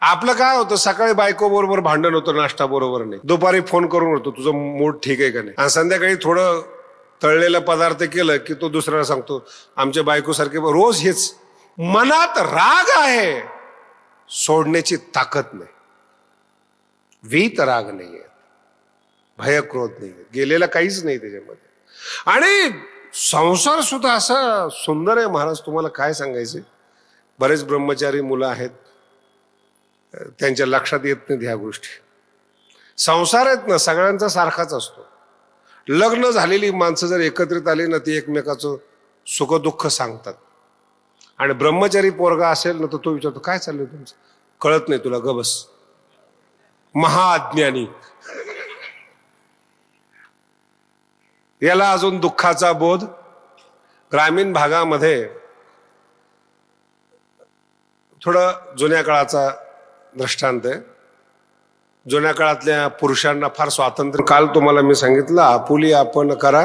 आपलं काय होतं, सकाळी बायको बरोबर भांडण होतं, नाश्ता बरोबर नाही, दुपारी फोन करून होतो तुझं मूड ठीक आहे का नाही, आणि संध्याकाळी थोडं तळलेला पदार्थ केलं की तो दुसऱ्याला सांगतो आमच्या बायको सारखे. रोज हेच. मनात राग आहे, सोडण्याची ताकद नाही. वीत राग नाहीये, भय क्रोध नाहीये, गेलेला काहीच नाही त्याच्यामध्ये. आणि संसार सुद्धा असा सुंदर आहे महाराज, तुम्हाला काय सांगायचे. बरेच ब्रह्मचारी मुलं आहेत, त्यांच्या लक्षात येत नाहीत ह्या गोष्टी. संसार आहेत ना सगळ्यांचा सारखाच असतो. लग्न झालेली माणसं जर एकत्रित आली ना, ती एकमेकाचं सुख दुःख सांगतात. आणि ब्रह्मचारी पोरगा असेल ना, तर तो विचारतो काय चाललंय तुमचं, कळत नाही तुला, गबस, महाअज्ञानी. याला अजून दुःखाचा बोध. ग्रामीण भागामध्ये थोडं जुन्या काळाचा दृष्टांत आहे. जुन्या काळातल्या पुरुषांना फार स्वातंत्र्य. काल तुम्हाला मी सांगितलं, आपुली आपण करा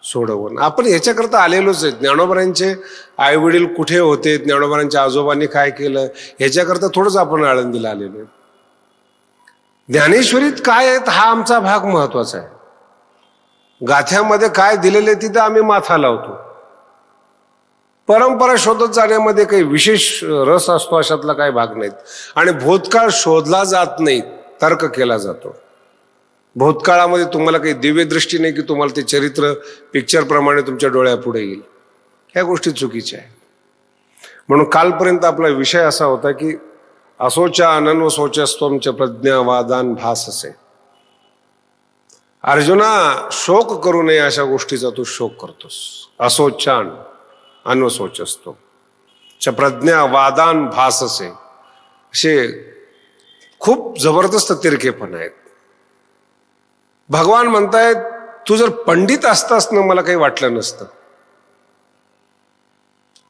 सोडवून. आपण ह्याच्याकरता आलेलोच आहे. ज्ञानोबांचे आई वडील कुठे होते, ज्ञानोबांच्या आजोबांनी काय केलं, ह्याच्याकरता थोडंच आपण आळंदीला आलेलो आहे. ज्ञानेश्वरीत काय आहेत हा आमचा भाग महत्वाचा आहे. गाथ्यामध्ये काय दिलेले तिथे आम्ही माथा लावतो. परंपरा शोधत जाण्यामध्ये काही विशेष रस असतो अशातला काही भाग नाहीत. आणि भूतकाळ शोधला जात नाही, तर्क केला जातो. भूतकाळामध्ये तुम्हाला काही दिव्य दृष्टी नाही की तुम्हाला ते चरित्र पिक्चर प्रमाणे तुमच्या डोळ्यापुढे येईल. ह्या गोष्टी चुकीच्या आहेत. म्हणून कालपर्यंत आपला विषय असा होता की असोचा अनन्व शोचस्तोमच प्रज्ञावादान भास असे. अर्जुना, शोक करू नये अशा गोष्टीचा तू शोक करतोस. असोचान अनवशोच असतो च प्रज्ञावादान भास असे. असे खूप जबरदस्त तिरकेपण आहेत. भगवान म्हणतायत तू जर पंडित असतास ना, मला काही वाटलं नसतं.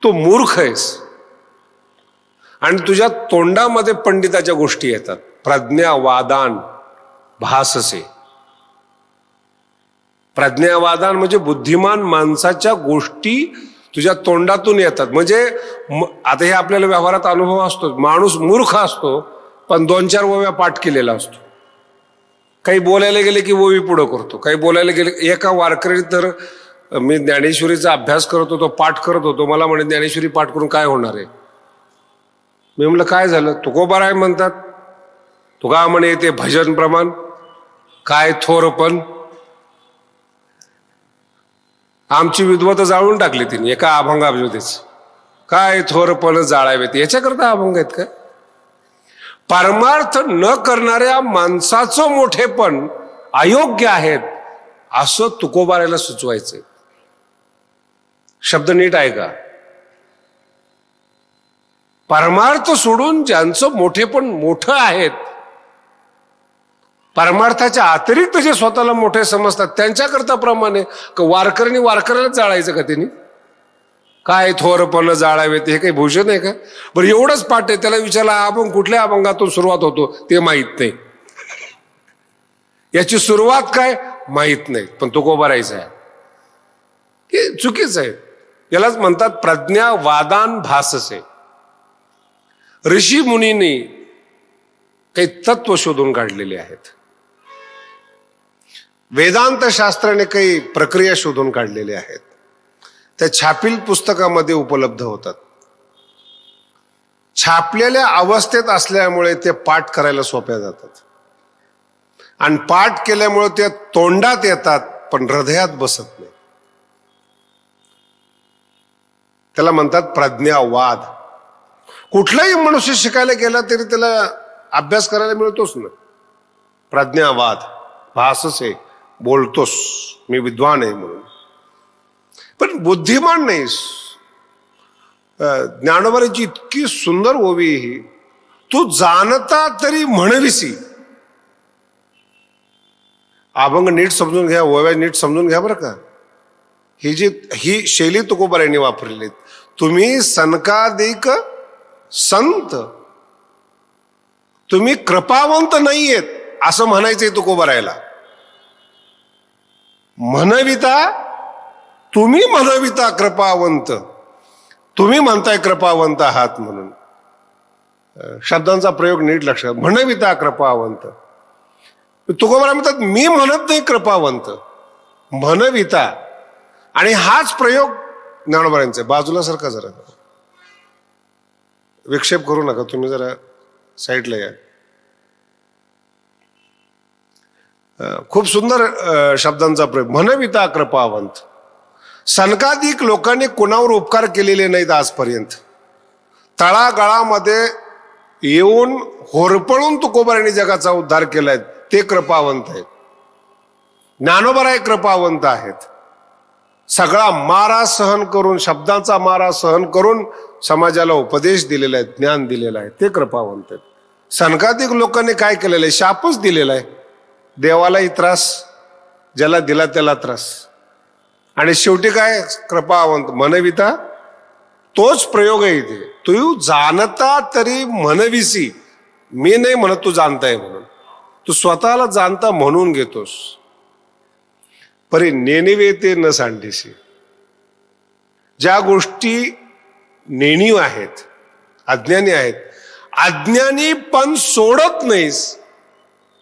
तू मूर्ख आहेस आणि तुझ्या तोंडामध्ये पंडिताच्या गोष्टी येतात. प्रज्ञावादान भाससे. प्रज्ञावादान म्हणजे बुद्धिमान माणसाच्या गोष्टी तुझ्या तोंडातून येतात. म्हणजे आता हे आपल्याला व्यवहारात अनुभव असतो. माणूस मूर्ख असतो पण 2-4 ओव्या पाठ केलेला असतो. काही बोलायला गेले की ओवी पुढं करतो. काही बोलायला गेले. एका वारकरी तर मी ज्ञानेश्वरीचा अभ्यास करत होतो, पाठ करत होतो. मला म्हणे ज्ञानेश्वरी पाठ करून काय होणार आहे. मी म्हटलं काय झालं. तुकोबाराय म्हणतात. तुका म्हणे ते भजन प्रमाण काय थोरपण. आमची विद्वत जाळून टाकली तिने एका अभंगाभ्युतेच. काय थोरपण जाळावेत. याच्याकरता अभंग आहेत का. परमार्थ न करणाऱ्या माणसाचं मोठेपण अयोग्य आहेत असं तुकोबारायला सुचवायचंय. शब्द नीट आहे का. परमार्थ सोडून ज्यांचं मोठेपण मोठं आहेत, परमार्थाच्या अतिरिक्त जे स्वतःला मोठे समजतात त्यांच्याकरता प्रमाणे वारकऱ्यांनी वारकऱ्याला जाळायचं का त्यांनी. काय थोरपण जाळावेत हे काही भूषण आहे का. बरं एवढंच पाठ आहे. त्याला विचारला अभंग कुठल्या अभंगातून सुरुवात होतो ते माहीत नाही. याची सुरुवात काय माहीत नाही, पण तुकोबारायचं आहे. हे चुकीचं आहे. यालाच म्हणतात प्रज्ञावादान भाससे. ऋषी मुनींनी काही तत्व शोधून काढलेले आहेत. वेदांत शास्त्राने काही प्रक्रिया शोधून काढलेल्या आहेत. त्या छापील पुस्तकामध्ये उपलब्ध होतात. छापलेल्या अवस्थेत असल्यामुळे ते पाठ करायला सोप्या जातात. आणि पाठ केल्यामुळे ते तोंडात येतात पण हृदयात बसत नाही. त्याला म्हणतात प्रज्ञावाद. कुठलाही मनुष्य शिकायला गेला तरी त्याला अभ्यास करायला मिळतोच ना. प्रज्ञावाद भाससे. बोलतोस मी विद्वान आहे म्हणून, पण बुद्धिमान नाहीस. ज्ञानोबाची इतकी सुंदर ओवी ही. तू जाणता तरी म्हणविसी. अभंग नीट समजून घ्या, ओव्या नीट समजून घ्या बरं का. ही शैली तुकोबारायांनी वापरली. तुम्ही सनकादिक संत, तुम्ही कृपावंत नाहीयेत असं म्हणायचंय तुकोबारायला. म्हणविता, तुम्ही म्हणविता कृपावंत. तुम्ही म्हणताय कृपावंत आहात म्हणून. शब्दांचा प्रयोग नीट लक्षात. म्हणविता कृपावंत. तुकोबरा म्हणतात मी म्हणत नाही कृपावंत, म्हणविता. आणि हाच प्रयोग ज्ञानोबांचा. बाजूला सारखा जरा, विक्षेप करू नका तुम्ही, जरा साईडला या. खूप सुंदर शब्दांचा प्रयोग. म्हणविता कृपावंत. सनकाधिक लोकांनी कुणावर उपकार केलेले नाहीत आजपर्यंत. तळागाळामध्ये येऊन होरपळून तुकोबारांनी जगाचा उद्धार केलाय, ते कृपावंत आहेत. ज्ञानोबा कृपावंत आहेत. सगळा मारा सहन करून, शब्दांचा मारा सहन करून समाजाला उपदेश दिलेला आहे, ज्ञान दिलेलं आहे, ते कृपावंत आहेत. सनकाधिक लोकांनी काय केलेलं आहे? शापच दिलेला आहे. देवालाही त्रास, ज्याला दिला त्याला त्रास. आणि शेवटी काय? कृपावंत. म्हणविता तोच प्रयोग आहे इथे. तू जाणता तरी म्हणविसी. मी नाही म्हणत तू जाणताय म्हणून, तू स्वतःला जाणता म्हणून घेतोस. परी नेणिवे ते न सांडीसी. ज्या गोष्टी नेणीव आहेत, अज्ञानी आहेत, अज्ञानी पण सोडत नाहीस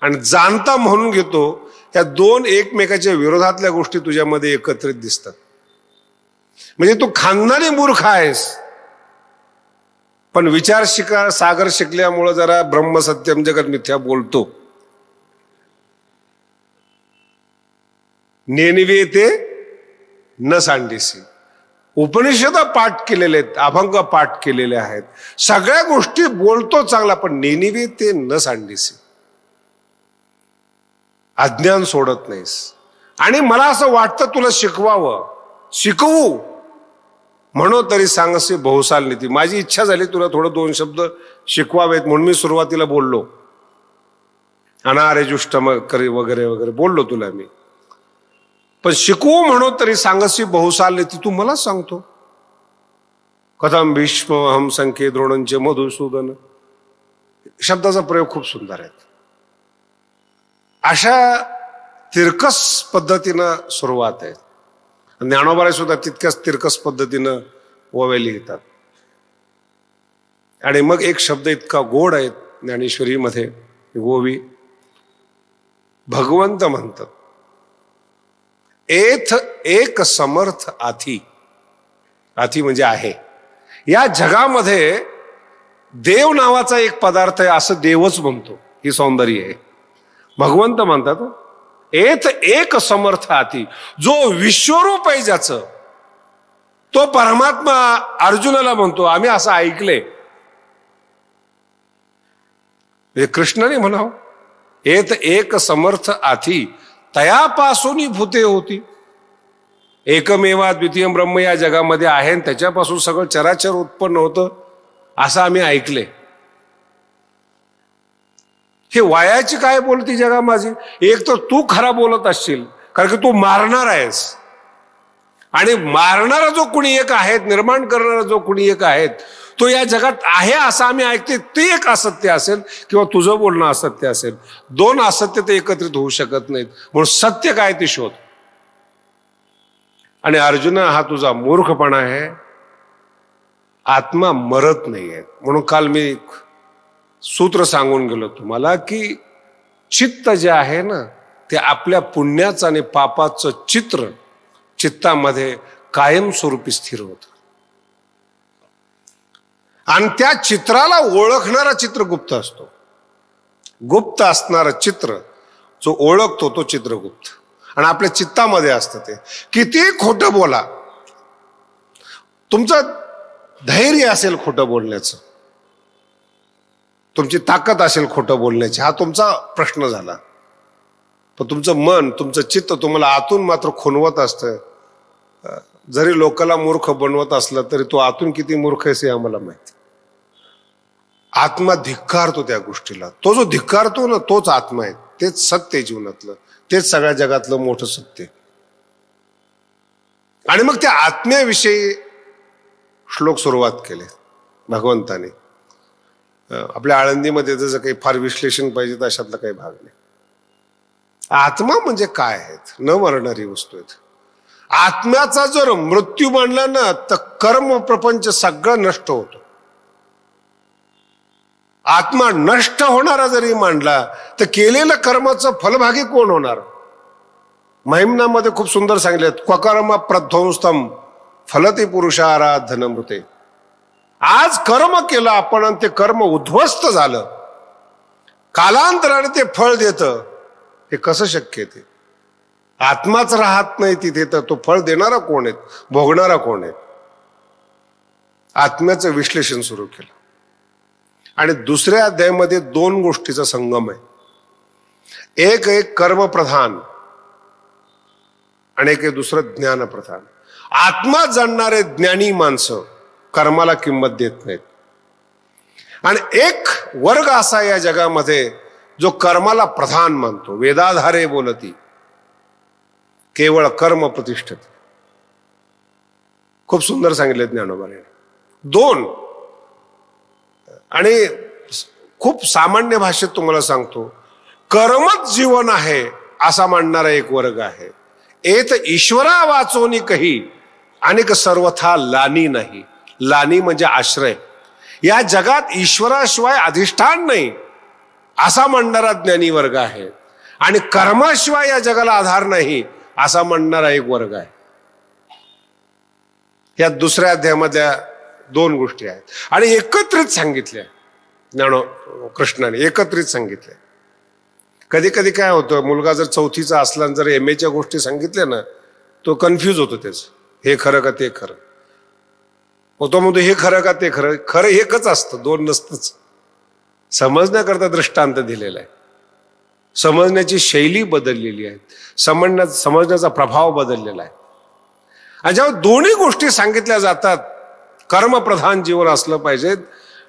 आणि जाणता म्हणून घेतो. या दोन एकमेकाच्या विरोधातल्या गोष्टी तुझ्यामध्ये एकत्रित दिसतात. म्हणजे तू खानदानी मूर्ख आहेस, पण विचार सागर शिकल्यामुळं जरा ब्रह्मसत्यम जगत मिथ्या बोलतो. नेणिवे ते न सांडीसी. उपनिषद पाठ केलेले आहेत, अभंग पाठ केलेले आहेत, सगळ्या गोष्टी बोलतो चांगला, पण नेणिवे ते न सांडीसी. अज्ञान सोडत नाहीस. आणि मला असं वाटतं तुला शिकवावं, शिकवू म्हणून तरी सांगसे बहुसाल नीती. माझी इच्छा झाली तुला थोडं दोन शब्द शिकवावेत म्हणून मी सुरुवातीला बोललो. अनारे जुष्टम करी वगैरे वगैरे बोललो तुला मी. पण शिकवू म्हणून तरी सांगसी बहुसाल नीती. तू मला सांगतो कथम भीष्म हम संख्ये द्रोणांचे मधुसूदन. शब्दाचा प्रयोग खूप सुंदर आहे. अशा तिरकस पद्धतीनं सुरुवात आहे. ज्ञानोबा सुद्धा तितक्याच तिरकस पद्धतीनं ओव्या लिहितात. आणि मग एक शब्द इतका गोड आहे ज्ञानेश्वरीमध्ये, ओवी. भगवंत म्हणतात एथ एक समर्थ आथी. आथी म्हणजे आहे. या जगामध्ये देव नावाचा एक पदार्थ आहे, असं देवच म्हणतो. ही सौंदर्य आहे. भगवंत म्हणतात एथ एक समर्थ आती. जो विश्वरूप आहे ज्याचं, तो परमात्मा अर्जुनाला म्हणतो. आम्ही असं ऐकले, कृष्णाने म्हणाव एथ एक समर्थ आथी तयापासून भूते होती. एकमेवा द्वितीय ब्रह्म या जगामध्ये आहे आणि त्याच्यापासून सगळं चराचर उत्पन्न होतं असं आम्ही ऐकले. हे वायाची काय बोलती जगा माझी. एक तर तू खरा बोलत असशील, कारण की तू मारणार आहेस. आणि मारणारा जो कुणी एक आहे, निर्माण करणारा जो कुणी एक आहे, तो या जगात आहे असं आम्ही ऐकते. ते एक असत्य असेल किंवा तुझं बोलणं असत्य असेल. दोन असत्य ते एकत्रित होऊ शकत नाहीत. म्हणून सत्य काय ते शोध. आणि अर्जुन, हा तुझा मूर्खपणा आहे. आत्मा मरत नाहीये. म्हणून काल मी सूत्र सांगून गेलो तुम्हाला की चित्त जे आहे ना, ते आपल्या पुण्याचं आणि पापाचं चित्र चित्तामध्ये कायमस्वरूपी स्थिर होतं. आणि त्या चित्राला ओळखणारा चित्रगुप्त असतो. गुप्त असणारं चित्र जो ओळखतो तो चित्रगुप्त. आणि आपल्या चित्तामध्ये असतं ते. किती खोटं बोला, तुमचं धैर्य असेल खोटं बोलण्याचं, तुमची ताकद असेल खोटं बोलण्याची, हा तुमचा प्रश्न झाला. पण तुमचं मन, तुमचं चित्त तुम्हाला आतून मात्र खुणवत असतं. जरी लोकांना मूर्ख बनवत असलं तरी तो आतून किती मूर्ख आहे हे आम्हाला माहिती. आत्मा धिक्कारतो त्या गोष्टीला. तो जो धिक्कारतो ना, तोच आत्मा आहे. तेच सत्य आहे जीवनातलं. तेच सगळ्या जगातलं मोठं सत्य. आणि मग त्या आत्म्याविषयी श्लोक सुरुवात केले भगवंताने. आपल्या आळंदीमध्ये जसं काही फार विश्लेषण पाहिजे तर अशातला काही भाग नाही. आत्मा म्हणजे काय आहेत? न मरणारी वस्तू आहेत. आत्म्याचा जर मृत्यू मानला ना, तर कर्म प्रपंच सगळं नष्ट होतो. आत्मा नष्ट होणारा जरी मांडला तर केलेलं कर्माचं फलभागी कोण होणार? महिमनामध्ये खूप सुंदर सांगितले, क्वकर्म प्रध्वंस्तम फलती पुरुषाराधनमृते. आज कर्म केलं आपण आणि ते कर्म उद्ध्वस्त झालं, कालांतराने ते फळ देतं. हे कसं शक्य आहे? ते आत्माच राहत नाही तिथे, तर तो फळ देणारा कोण आहे, भोगणारा कोण आहे? आत्म्याचं विश्लेषण सुरू केलं. आणि दुसऱ्या अध्यायामध्ये दोन गोष्टीचा संगम आहे. एक कर्मप्रधान आणि एक दुसरं ज्ञानप्रधान. आत्मा जाणणारे ज्ञानी माणसं कर्माला किंमत देत नाहीत. आणि एक वर्ग असा या जगामध्ये जो कर्माला प्रधान मानतो. वेदाधारे बोलती केवळ कर्म प्रतिष्ठित. खूप सुंदर सांगितले ज्ञानोबाने. दोन, आणि खूप सामान्य भाषेत तुम्हाला सांगतो, कर्मच जीवन आहे असा मानणारा एक वर्ग आहे. एत ईश्वरा वाचोनी कही अनेक सर्वथा लानी नाही. लानी म्हणजे आश्रय. या जगात ईश्वराशिवाय अधिष्ठान नाही असा म्हणणारा ज्ञानी वर्ग आहे. आणि कर्माशिवाय या जगाला आधार नाही असा म्हणणारा एक वर्ग आहे. या दुसऱ्या अध्यायामधल्या दोन गोष्टी आहेत आणि एकत्रित सांगितल्या कृष्णाने, एकत्रित सांगितल्या. कधी कधी काय होतं, मुलगा जर चौथीचा असला जर MA च्या गोष्टी सांगितल्या ना, तो कन्फ्यूज होतो. त्याच हे खरं का ते खरं होतो, म्हणतो हे खरं का ते खरं. खरं एकच असतं, दोन नसतंच. समजण्याकरता दृष्टांत दिलेला आहे. समजण्याची शैली बदललेली आहे, समजण्याचा प्रभाव बदललेला आहे. आणि जेव्हा दोन्ही गोष्टी सांगितल्या जातात, कर्मप्रधान जीवन असलं पाहिजे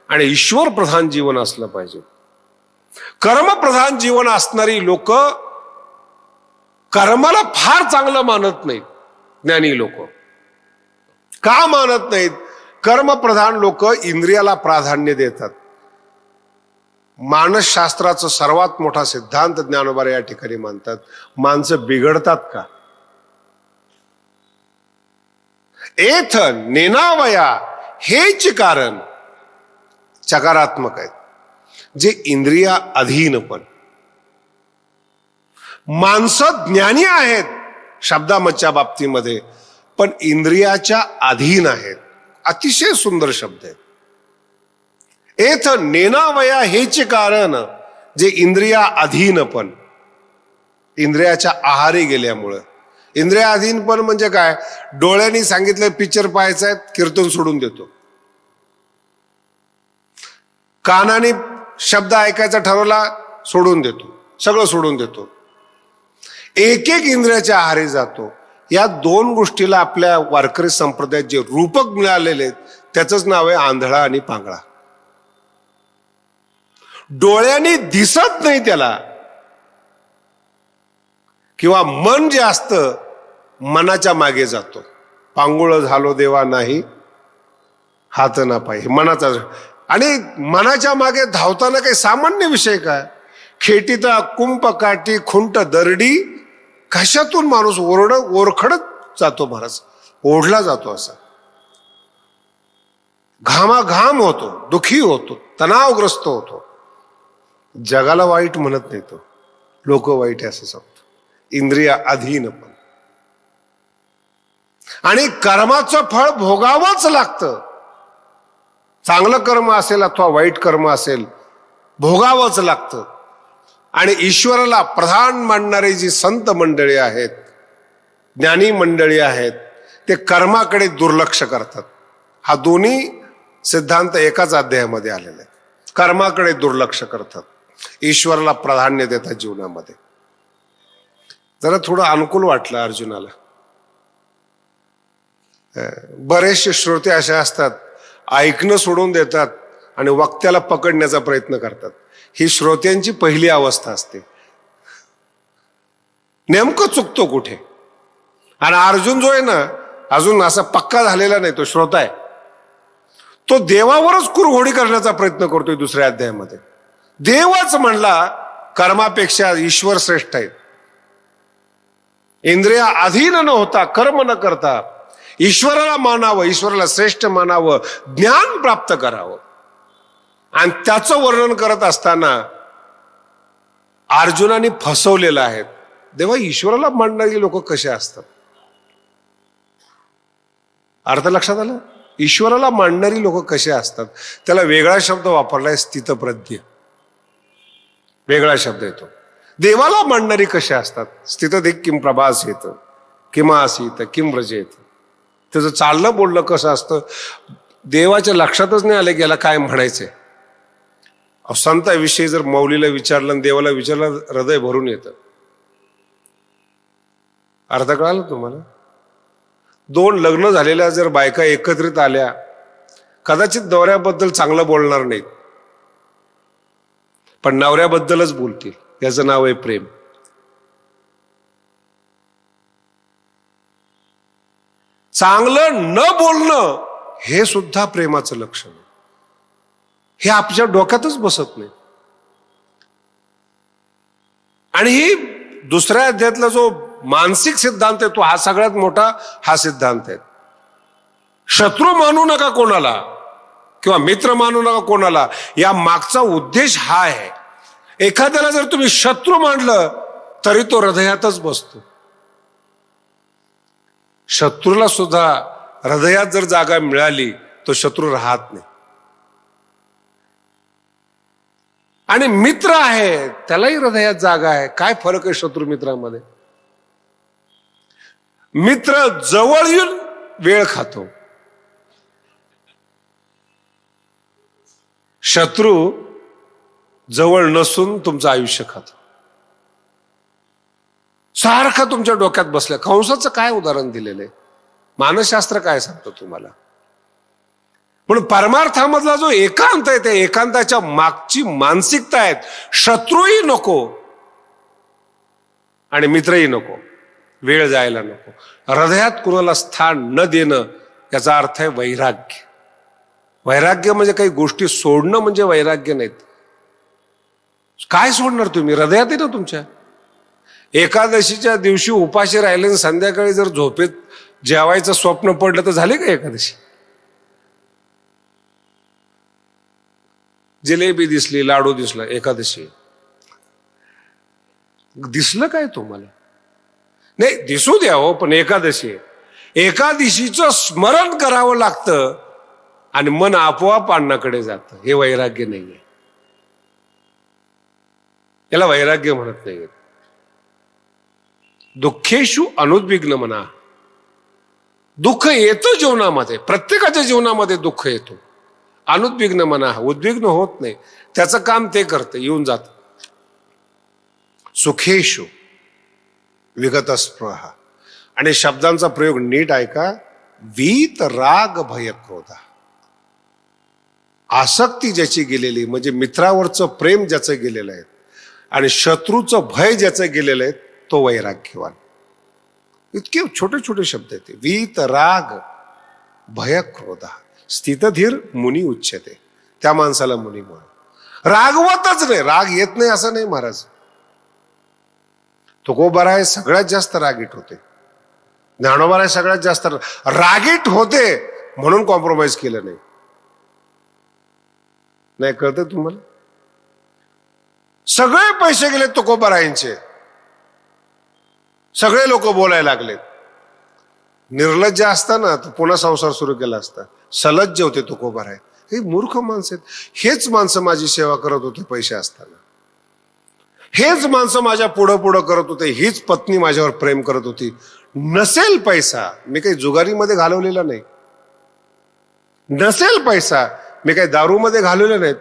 आणि ईश्वर प्रधान जीवन असलं पाहिजे. कर्मप्रधान जीवन असणारी लोक कर्माला फार चांगलं मानत नाहीत. ज्ञानी लोक का मानत नाहीत? कर्मप्रधान लोक इंद्रियाला प्राधान्य देतात. मानसशास्त्राचा सर्वात मोठा सिद्धांत ज्ञानोबा या ठिकाणी मानतात, माणसं बिघडतात का? एथ नेनावया हेच कारण सकारात्मक आहेत. जे इंद्रिया अधीन, पण माणसं ज्ञानी आहेत शब्दामच्या बाबतीमध्ये, पण इंद्रियाच्या अधीन आहेत. अतिशय सुंदर शब्द आहेत. एथ नेनावया हेच कारण, जे इंद्रिया अधीन, पण इंद्रियाच्या आहारी गेल्यामुळं. इंद्रिया अधीन पण म्हणजे काय? डोळ्यांनी सांगितलं पिक्चर पाहायचं आहे, कीर्तन सोडून देतो. कानाने शब्द ऐकायचा ठरवला, सोडून देतो, सगळं सोडून देतो. एक एक इंद्रियाच्या आहारी जातो. या दोन गोष्टीला आपल्या वारकरी संप्रदायात जे रूपक मिळालेले त्याचंच नाव आहे आंधळा आणि पांगळा. डोळ्यांनी दिसत नाही त्याला, किंवा मन जे असतं मनाच्या मागे जातो. पांगुळ झालो देवा नाही हात ना पाय, मनाचा. आणि मनाच्या मागे धावताना काही सामान्य विषय काय? खेटीता कुंप काठी खुंट दरडी, कशातून माणूस ओरखडत जातो, महाराज ओढला जातो. असा घामाघाम होतो, दुखी होतो, तणावग्रस्त होतो. जगाला वाईट म्हणत नाही तो, लोक वाईट आहे असं सांगतो. इंद्रिया अधीन पण. आणि कर्माचं फळ भोगावंच लागतं. चांगलं कर्म असेल अथवा वाईट कर्म असेल, भोगावंच लागतं. आणि ईश्वराला प्रधान मानणारी जी संत मंडळी आहेत, ज्ञानी मंडळी आहेत, ते कर्माकडे दुर्लक्ष करतात. हा दोन्ही सिद्धांत एकाच अध्यायामध्ये आलेला आहे. कर्माकडे दुर्लक्ष करतात, ईश्वराला प्राधान्य देतात जीवनामध्ये. जरा थोडं अनुकूल वाटलं अर्जुनाला. बरेचसे श्रोते असे असतात, ऐकणं सोडून देतात आणि वक्त्याला पकडण्याचा प्रयत्न करतात. ही श्रोत्यांची पहिली अवस्था असते. नेमकं चुकतो कुठे? आणि अर्जुन जो आहे ना, अजून असा पक्का झालेला नाही, तो श्रोता आहे. तो देवावरच कुरघोडी करण्याचा प्रयत्न करतोय. दुसऱ्या अध्यायामध्ये देवच म्हणला कर्मापेक्षा ईश्वर श्रेष्ठ आहे. इंद्रिया अधीन न होता, कर्म न करता ईश्वराला मानावं, ईश्वराला श्रेष्ठ मानावं, ज्ञान प्राप्त करावं. आणि त्याचं वर्णन करत असताना अर्जुनाने फसवलेलं आहे. देवा, ईश्वराला मानणारी लोक कसे असतात? अर्थ लक्षात आला? ईश्वराला मानणारी लोक कसे असतात? त्याला वेगळा शब्द वापरलाय, स्थितप्रज्ञ. वेगळा शब्द येतो. देवाला मानणारी कसे असतात? स्थितधिक किम प्रभासेत किमासीत किम व्रजेत. त्याचं चाललं बोललं कसं असतं? देवाच्या लक्षातच नाही आलं की याला काय म्हणायचंय. संताविषयी जर मौलीला विचारलं आणि देवाला विचारलं, हृदय भरून येतं. अर्थ कळाला तुम्हाला? दोन लग्न झालेल्या जर बायका एकत्रित आल्या, कदाचित नवऱ्याबद्दल चांगलं बोलणार नाहीत, पण नवऱ्याबद्दलच बोलतील. याचं नाव आहे प्रेम. चांगलं न बोलणं हे सुद्धा प्रेमाचं लक्षण आहे. हे आपल्या डोक्यातच बसत नाही. आणि ही दुसऱ्या अध्यायातला जो मानसिक सिद्धांत आहे, तो हा सगळ्यात मोठा हा सिद्धांत आहे. शत्रू मानू नका कोणाला किंवा मित्र मानू नका कोणाला. या मागचा उद्देश हा आहे. एखाद्याला जर तुम्ही शत्रू मानलं तरी तो हृदयातच बसतो. शत्रूला सुद्धा हृदयात जर जागा मिळाली तो शत्रू राहत नाही. आणि मित्र आहे त्यालाही हृदयात जागा आहे. काय फरक आहे शत्रू मित्रामध्ये? मित्र जवळ येऊन वेळ खातो, शत्रू जवळ नसून तुमचं आयुष्य खातो. सारखा तुमच्या डोक्यात बसल्या. कंसाचं काय उदाहरण दिलेलं आहे? मानसशास्त्र काय सांगतं तुम्हाला? पण परमार्थामधला जो एकांत आहे, त्या एकांताच्या मागची मानसिकता आहे, शत्रूही नको आणि मित्रही नको, वेळ जायला नको, हृदयात कुणाला स्थान न देणं, याचा अर्थ आहे वैराग्य. वैराग्य म्हणजे काही गोष्टी सोडणं म्हणजे वैराग्य नाहीत. काय सोडणार तुम्ही? हृदयात आहे ना तुमच्या. एकादशीच्या दिवशी उपाशी राहिले आणि संध्याकाळी जर झोपेत जेवायचं स्वप्न पडलं तर झाले का एकादशी? जिलेबी दिसली, लाडू दिसला, एकादशी. दिसलं काय तुम्हाला? नाही, दिसू द्या हो, पण एकादशी आहे. एकादशीचं स्मरण करावं लागतं आणि मन आपोआप अन्नाकडे जातं. हे वैराग्य नाहीये. याला वैराग्य म्हणत नाही. दुःखेषु अनुद्विग्न मना. दुःख येतं जीवनामध्ये, प्रत्येकाच्या जीवनामध्ये दुःख येतो. अनुद्विग्न मना, उद्विग्न होत नाही. त्याचं काम ते करतं, येऊन जात. सुखेषु विगत स्पृहा. आणि शब्दांचा प्रयोग नीट ऐका. वीत राग भय क्रोधा. आसक्ती ज्याची गेलेली, म्हणजे मित्रावरचं प्रेम ज्याचं गेलेलं आहे आणि शत्रूचं भय ज्याचं गेलेलं आहे, तो वैराग्यवान. इतके छोटे छोटे शब्द आहेत. वीत राग भय क्रोधा. स्थितधीर मुनी उच्यते. त्या माणसाला मुनी म्हणा. रागवतच नाही, राग येत नाही असं नाही महाराज. तुकोबाराय सगळ्यात जास्त रागीट होते. ज्ञानोबाराय सगळ्यात जास्त रागीट होते म्हणून कॉम्प्रोमाइज केलं नाही. नाही कळतं तुम्हाला? सगळे पैसे गेले तुकोबारायांचे. सगळे लोक बोलायला लागलेत. निर्लज्ज असताना तो पुन्हा संसार सुरू केला असता. सलज्ज होते तुकोबाराय. हे मूर्ख माणसं आहेत. हेच माणसं माझी सेवा करत होते पैसे असताना. हेच माणसं माझ्या पुढं पुढं करत होते. हीच पत्नी माझ्यावर प्रेम करत होती. नसेल पैसा, मी काही जुगारीमध्ये घालवलेला नाही. नसेल पैसा, मी काही दारूमध्ये घालवले नाहीत.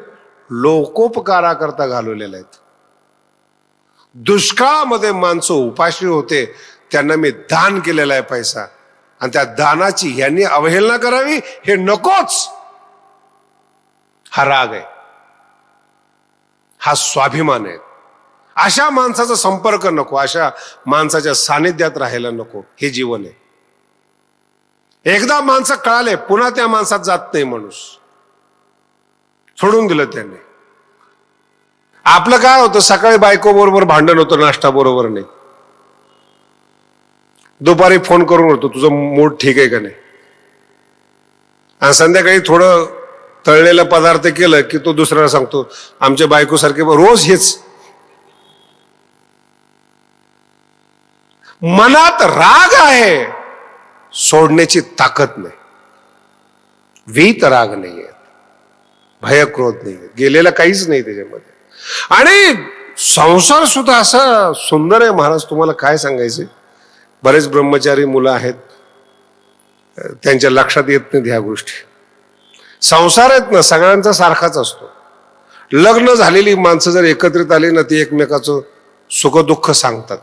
लोकोपकाराकरता घालवलेले आहेत. दुष्काळामध्ये माणसं उपाशी होते, त्यांना मी दान केलेला आहे पैसा. आणि त्या दानाची यांनी अवहेलना करावी हे नकोच. हा राग आहे, हा स्वाभिमान आहे. अशा माणसाचा संपर्क नको, अशा माणसाच्या सानिध्यात राहायला नको. हे जीवन आहे. एकदा माणसं कळाले, पुन्हा त्या माणसात जात नाही माणूस. सोडून दिलं त्याने. आपलं काय होतं, सकाळी बायको बरोबर भांडण होतं, नाश्ता बरोबर नाही. दुपारी फोन करून होतो, तुझं मूड ठीक आहे का नाही. आणि संध्याकाळी थोडं तळलेला पदार्थ केलं की तो दुसऱ्याला सांगतो आमच्या बायकोसारखे रोज हेच. मनात राग आहे, सोडण्याची ताकद नाही. वीत राग नाहीये, भय क्रोध नाहीये, गेलेला काहीच नाही त्याच्यामध्ये. आणि संसार सुद्धा असा सुंदर आहे महाराज, तुम्हाला काय सांगायचे. बरेच ब्रह्मचारी मुलं आहेत, त्यांच्या लक्षात येत नाहीत ह्या गोष्टी. संसार आहेत ना सगळ्यांचा सारखाच असतो. लग्न झालेली माणसं जर एकत्रित आली ना ती एकमेकाचं सुख दुःख सांगतात.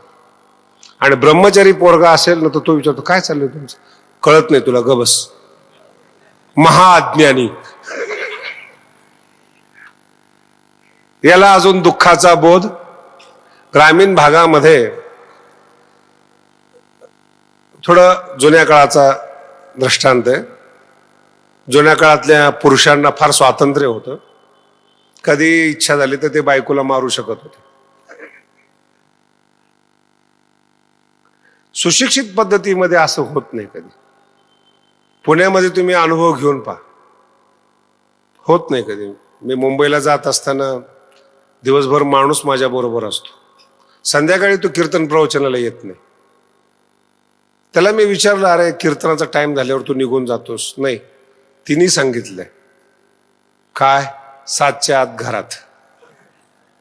आणि ब्रह्मचारी पोरगा असेल ना तर तो विचारतो काय चाललंय तुमचं, कळत नाही तुला, गबस, महाअज्ञानी. याला अजून दुःखाचा बोध. ग्रामीण भागामध्ये थोडं जुन्या काळाचा दृष्टांत आहे. जुन्या काळातल्या पुरुषांना फार स्वातंत्र्य होतं. कधी इच्छा झाली तर ते बायकोला मारू शकत होते. सुशिक्षित पद्धतीमध्ये असं होत नाही कधी. पुण्यामध्ये तुम्ही अनुभव घेऊन पहा, होत नाही कधी. मी मुंबईला जात असताना दिवसभर माणूस माझ्या बरोबर असतो, संध्याकाळी तो कीर्तन प्रवचनाला येत नाही. त्याला मी विचारलं अरे कीर्तनाचा टाइम झाल्यावर तू निघून जातोस. नाही, तिने सांगितलंय काय 7च्या आत घरात.